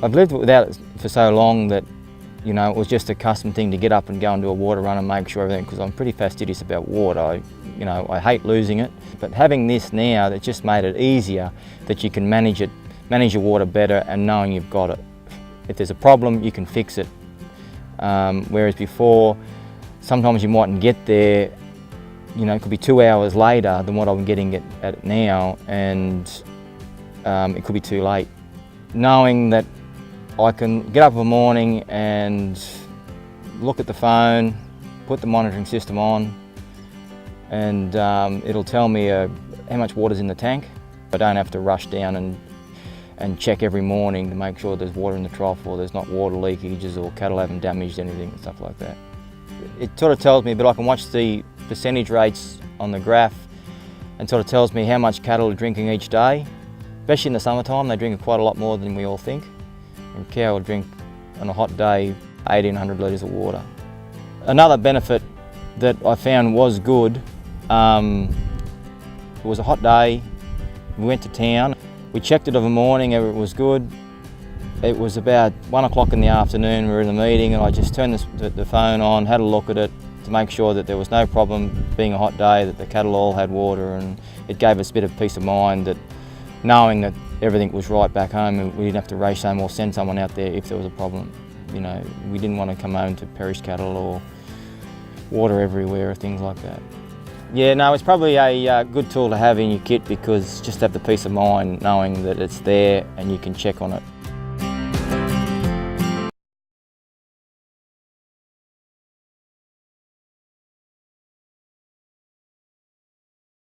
I've lived without it for so long that, you know, it was just a custom thing to get up and go and do a water run and make sure everything, because I'm pretty fastidious about water. I hate losing it. But having this now, that just made it easier that you can manage your water better and knowing you've got it. If there's a problem, you can fix it. Whereas before, sometimes you mightn't get there, you know, it could be 2 hours later than what I'm getting at it now, and it could be too late. Knowing that I can get up in the morning and look at the phone, put the monitoring system on, and it'll tell me how much water's in the tank. I don't have to rush down and check every morning to make sure there's water in the trough or there's not water leakages or cattle haven't damaged anything and stuff like that. It sort of tells me, but I can watch the percentage rates on the graph and sort of tells me how much cattle are drinking each day. Especially in the summertime, they drink quite a lot more than we all think. And cow will drink on a hot day 1,800 litres of water. Another benefit that I found was good, it was a hot day, we went to town, we checked it over the morning, it was good. It was about 1 o'clock in the afternoon, we were in the meeting, and I just turned the phone on, had a look at it to make sure that there was no problem being a hot day, that the cattle all had water, and it gave us a bit of peace of mind that knowing that everything was right back home and we didn't have to race home or send someone out there if there was a problem. You know, we didn't want to come home to perished cattle or water everywhere or things like that. Yeah, no, it's probably a good tool to have in your kit, because just have the peace of mind knowing that it's there and you can check on it.